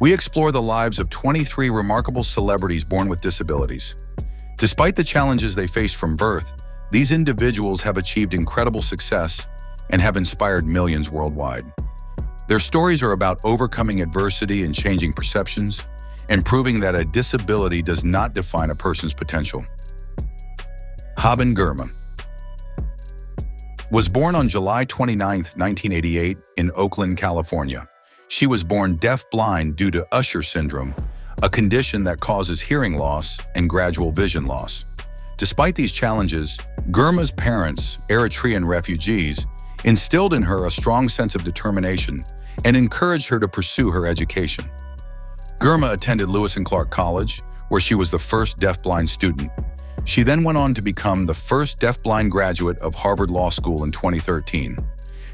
We explore the lives of 23 remarkable celebrities born with disabilities. Despite the challenges they faced from birth, these individuals have achieved incredible success and have inspired millions worldwide. Their stories are about overcoming adversity and changing perceptions, and proving that a disability does not define a person's potential. Haben Girma was born on July 29, 1988, in Oakland, California. She was born deaf-blind due to Usher syndrome, a condition that causes hearing loss and gradual vision loss. Despite these challenges, Girma's parents, Eritrean refugees, instilled in her a strong sense of determination and encouraged her to pursue her education. Girma attended Lewis and Clark College, where she was the first deaf-blind student. She then went on to become the first deaf-blind graduate of Harvard Law School in 2013.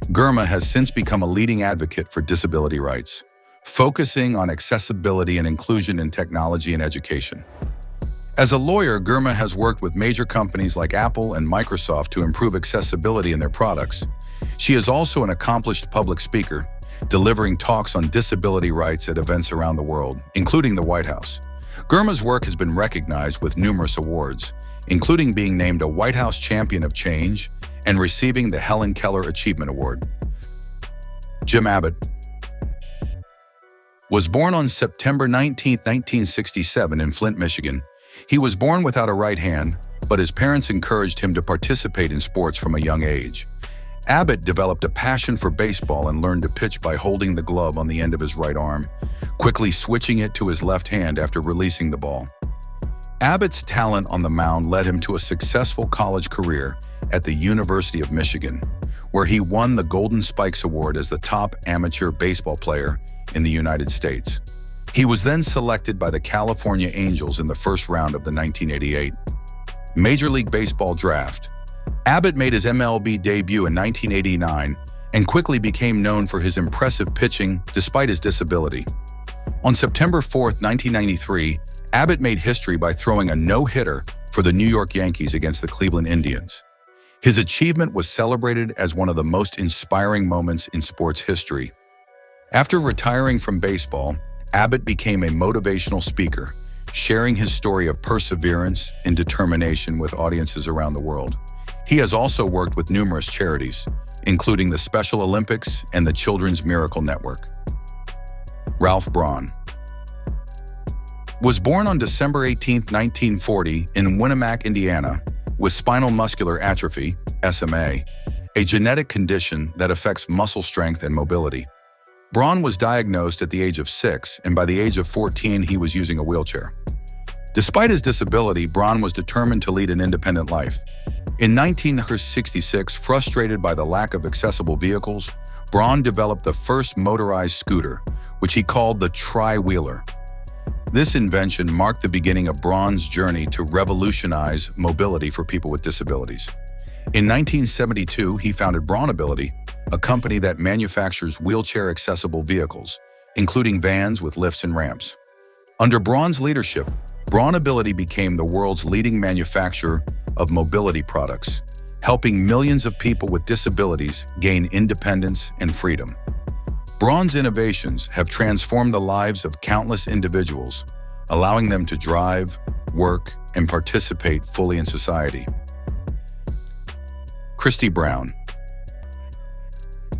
Girma has since become a leading advocate for disability rights, focusing on accessibility and inclusion in technology and education. As a lawyer, Girma has worked with major companies like Apple and Microsoft to improve accessibility in their products. She is also an accomplished public speaker, delivering talks on disability rights at events around the world, including the White House. Girma's work has been recognized with numerous awards, including being named a White House Champion of Change and receiving the Helen Keller Achievement Award. Jim Abbott was born on September 19, 1967 in Flint, Michigan. He was born without a right hand, but his parents encouraged him to participate in sports from a young age. Abbott developed a passion for baseball and learned to pitch by holding the glove on the end of his right arm, quickly switching it to his left hand after releasing the ball. Abbott's talent on the mound led him to a successful college career at the University of Michigan, where he won the Golden Spikes Award as the top amateur baseball player in the United States. He was then selected by the California Angels in the first round of the 1988 Major League Baseball draft. Abbott made his MLB debut in 1989 and quickly became known for his impressive pitching despite his disability. On September 4, 1993, Abbott made history by throwing a no-hitter for the New York Yankees against the Cleveland Indians. His achievement was celebrated as one of the most inspiring moments in sports history. After retiring from baseball, Abbott became a motivational speaker, sharing his story of perseverance and determination with audiences around the world. He has also worked with numerous charities, including the Special Olympics and the Children's Miracle Network. Ralph Braun was born on December 18, 1940, in Winamac, Indiana, with spinal muscular atrophy, SMA, a genetic condition that affects muscle strength and mobility. Braun was diagnosed at the age of 6, and by the age of 14, he was using a wheelchair. Despite his disability, Braun was determined to lead an independent life. In 1966, frustrated by the lack of accessible vehicles, Braun developed the first motorized scooter, which he called the Tri-Wheeler. This invention marked the beginning of Braun's journey to revolutionize mobility for people with disabilities. In 1972, he founded Braunability, a company that manufactures wheelchair-accessible vehicles, including vans with lifts and ramps. Under Braun's leadership, Braunability became the world's leading manufacturer of mobility products, helping millions of people with disabilities gain independence and freedom. Braun's innovations have transformed the lives of countless individuals, allowing them to drive, work, and participate fully in society. Christy Brown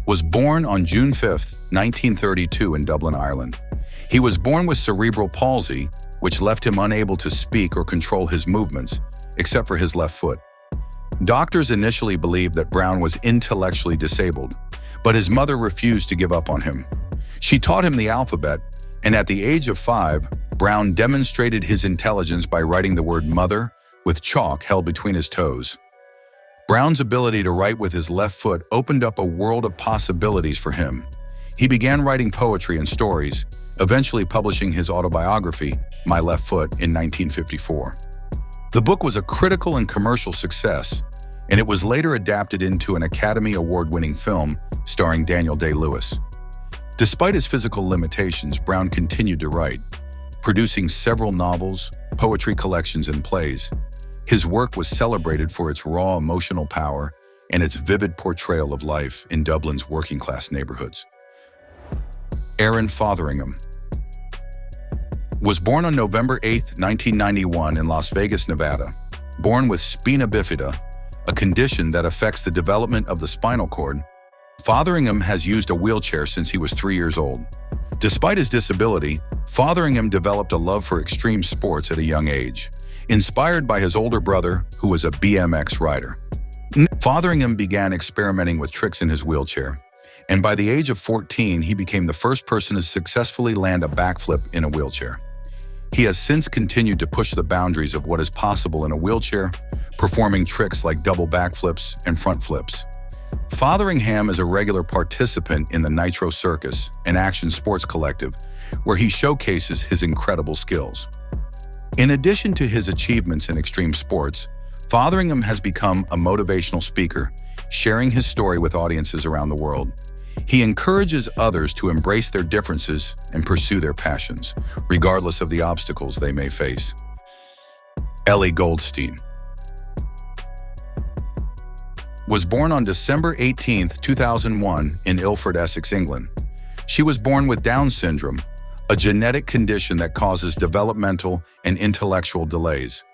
was born on June 5, 1932 in Dublin, Ireland. He was born with cerebral palsy, which left him unable to speak or control his movements, except for his left foot. Doctors initially believed that Brown was intellectually disabled, but his mother refused to give up on him. She taught him the alphabet, and at the age of 5, Brown demonstrated his intelligence by writing the word mother with chalk held between his toes. Brown's ability to write with his left foot opened up a world of possibilities for him. He began writing poetry and stories, eventually publishing his autobiography, My Left Foot, in 1954. The book was a critical and commercial success, and it was later adapted into an Academy Award-winning film starring Daniel Day-Lewis. Despite his physical limitations, Brown continued to write, producing several novels, poetry collections, and plays. His work was celebrated for its raw emotional power and its vivid portrayal of life in Dublin's working-class neighborhoods. Fotheringham Was born on November 8, 1991 in Las Vegas, Nevada. Born with spina bifida, a condition that affects the development of the spinal cord, Fotheringham has used a wheelchair since he was 3 years old. Despite his disability, Fotheringham developed a love for extreme sports at a young age, inspired by his older brother, who was a BMX rider. Fotheringham began experimenting with tricks in his wheelchair, and by the age of 14, he became the first person to successfully land a backflip in a wheelchair. He has since continued to push the boundaries of what is possible in a wheelchair, performing tricks like double backflips and front flips. Fotheringham is a regular participant in the Nitro Circus, an action sports collective, where he showcases his incredible skills. In addition to his achievements in extreme sports, Fotheringham has become a motivational speaker, sharing his story with audiences around the world. He encourages others to embrace their differences and pursue their passions, regardless of the obstacles they may face. Ellie Goldstein was born on December 18, 2001 in Ilford, Essex, England. She was born with Down syndrome, a genetic condition that causes developmental and intellectual delays.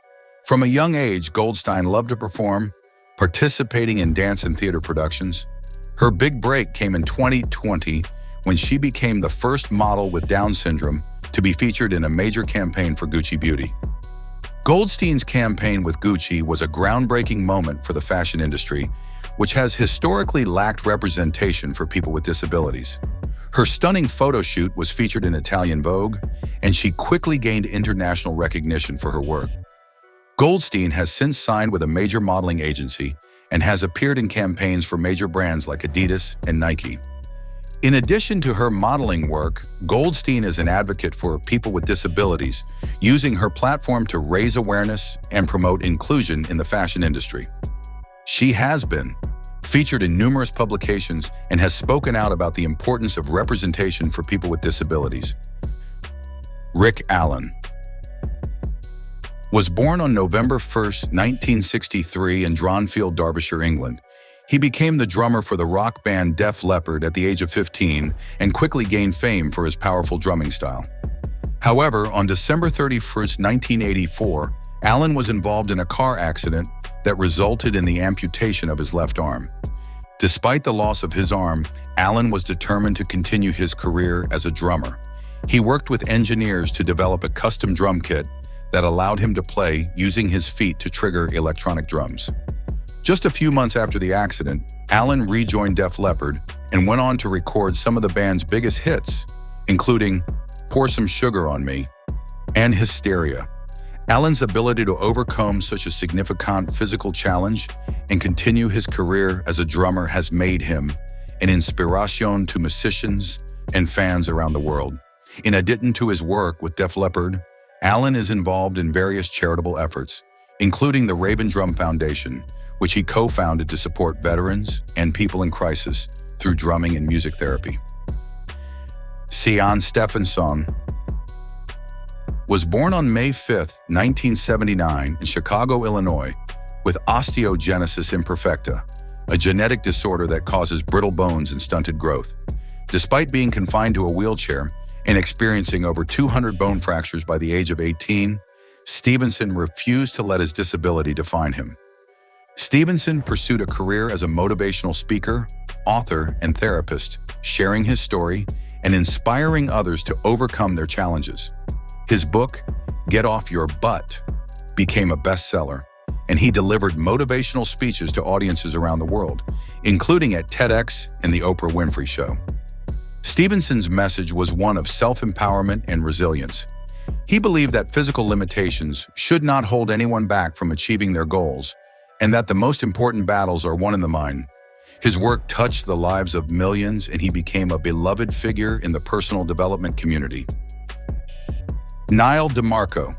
From a young age, Goldstein loved to perform, participating in dance and theater productions. Her big break came in 2020 when she became the first model with Down syndrome to be featured in a major campaign for Gucci Beauty. Goldstein's campaign with Gucci was a groundbreaking moment for the fashion industry, which has historically lacked representation for people with disabilities. Her stunning photo shoot was featured in Italian Vogue, and she quickly gained international recognition for her work. Goldstein has since signed with a major modeling agency and has appeared in campaigns for major brands like Adidas and Nike. In addition to her modeling work, Goldstein is an advocate for people with disabilities, using her platform to raise awareness and promote inclusion in the fashion industry. She has been featured in numerous publications and has spoken out about the importance of representation for people with disabilities. Rick Allen was born on November 1, 1963 in Dronfield, Derbyshire, England. He became the drummer for the rock band Def Leppard at the age of 15 and quickly gained fame for his powerful drumming style. However, on December 31, 1984, Allen was involved in a car accident that resulted in the amputation of his left arm. Despite the loss of his arm, Allen was determined to continue his career as a drummer. He worked with engineers to develop a custom drum kit that allowed him to play using his feet to trigger electronic drums. Just a few months after the accident, Allen rejoined Def Leppard and went on to record some of the band's biggest hits, including Pour Some Sugar on Me and Hysteria. Allen's ability to overcome such a significant physical challenge and continue his career as a drummer has made him an inspiration to musicians and fans around the world. In addition to his work with Def Leppard, Allen is involved in various charitable efforts, including the Raven Drum Foundation, which he co-founded to support veterans and people in crisis through drumming and music therapy. Stephenson was born on May 5, 1979 in Chicago, Illinois, with osteogenesis imperfecta, a genetic disorder that causes brittle bones and stunted growth. Despite being confined to a wheelchair and experiencing over 200 bone fractures by the age of 18, Stephenson refused to let his disability define him. Stephenson pursued a career as a motivational speaker, author, and therapist, sharing his story and inspiring others to overcome their challenges. His book, Get Off Your Butt, became a bestseller, and he delivered motivational speeches to audiences around the world, including at TEDx and The Oprah Winfrey Show. Stephenson's message was one of self-empowerment and resilience. He believed that physical limitations should not hold anyone back from achieving their goals, and that the most important battles are won in the mind. His work touched the lives of millions, and he became a beloved figure in the personal development community. Nyle DiMarco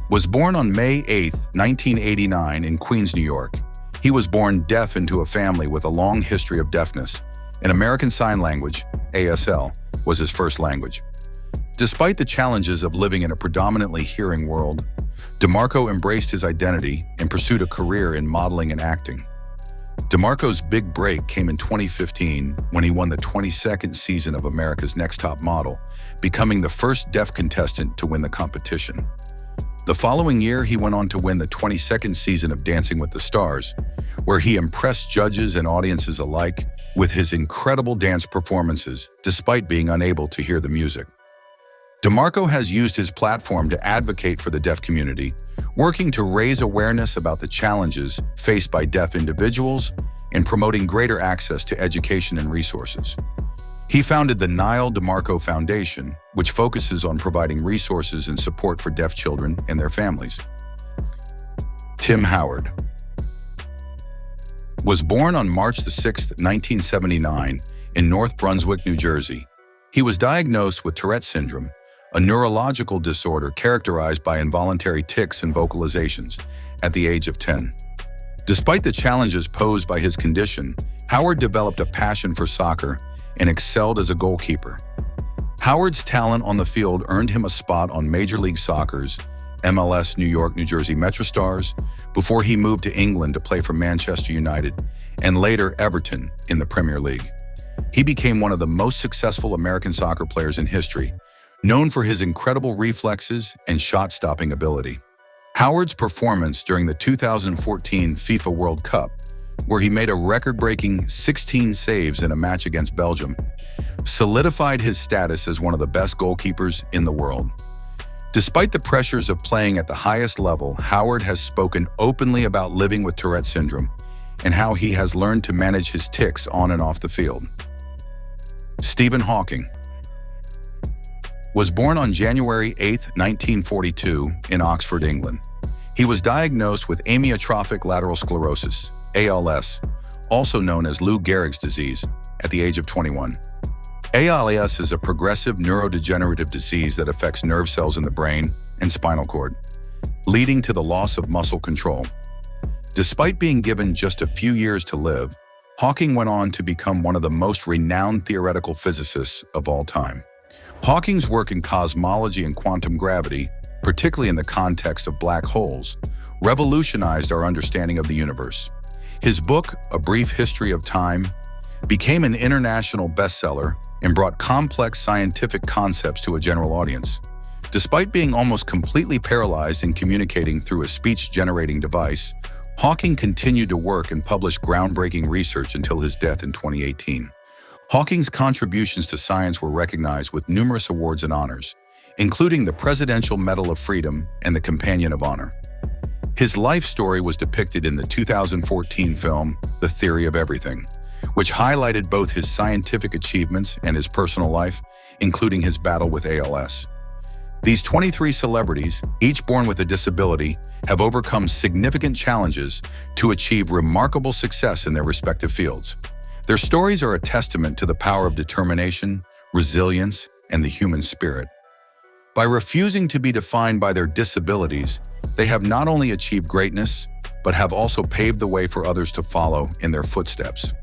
was born on May 8, 1989 in Queens, New York. He was born deaf into a family with a long history of deafness, and American Sign Language, ASL, was his first language. Despite the challenges of living in a predominantly hearing world, DiMarco embraced his identity and pursued a career in modeling and acting. DiMarco's big break came in 2015 when he won the 22nd season of America's Next Top Model, becoming the first deaf contestant to win the competition. The following year, he went on to win the 22nd season of Dancing with the Stars, where he impressed judges and audiences alike with his incredible dance performances, despite being unable to hear the music. DiMarco has used his platform to advocate for the deaf community, working to raise awareness about the challenges faced by deaf individuals and promoting greater access to education and resources. He founded the Nyle DiMarco Foundation, which focuses on providing resources and support for deaf children and their families. Tim Howard was born on March 6, 1979, in North Brunswick, New Jersey. He was diagnosed with Tourette syndrome, a neurological disorder characterized by involuntary tics and vocalizations, at the age of 10. Despite the challenges posed by his condition, Howard developed a passion for soccer and excelled as a goalkeeper. Howard's talent on the field earned him a spot on Major League Soccer's MLS New York, New Jersey MetroStars before he moved to England to play for Manchester United and later Everton in the Premier League. He became one of the most successful American soccer players in history, known for his incredible reflexes and shot-stopping ability. Howard's performance during the 2014 FIFA World Cup, where he made a record-breaking 16 saves in a match against Belgium, solidified his status as one of the best goalkeepers in the world. Despite the pressures of playing at the highest level, Howard has spoken openly about living with Tourette syndrome and how he has learned to manage his tics on and off the field. Stephen Hawking was born on January 8, 1942, in Oxford, England. He was diagnosed with amyotrophic lateral sclerosis, ALS, also known as Lou Gehrig's disease, at the age of 21. ALS is a progressive neurodegenerative disease that affects nerve cells in the brain and spinal cord, leading to the loss of muscle control. Despite being given just a few years to live, Hawking went on to become one of the most renowned theoretical physicists of all time. Hawking's work in cosmology and quantum gravity, particularly in the context of black holes, revolutionized our understanding of the universe. His book, A Brief History of Time, became an international bestseller and brought complex scientific concepts to a general audience. Despite being almost completely paralyzed in communicating through a speech-generating device, Hawking continued to work and publish groundbreaking research until his death in 2018. Hawking's contributions to science were recognized with numerous awards and honors, including the Presidential Medal of Freedom and the Companion of Honor. His life story was depicted in the 2014 film, The Theory of Everything, which highlighted both his scientific achievements and his personal life, including his battle with ALS. These 23 celebrities, each born with a disability, have overcome significant challenges to achieve remarkable success in their respective fields. Their stories are a testament to the power of determination, resilience, and the human spirit. By refusing to be defined by their disabilities, they have not only achieved greatness, but have also paved the way for others to follow in their footsteps.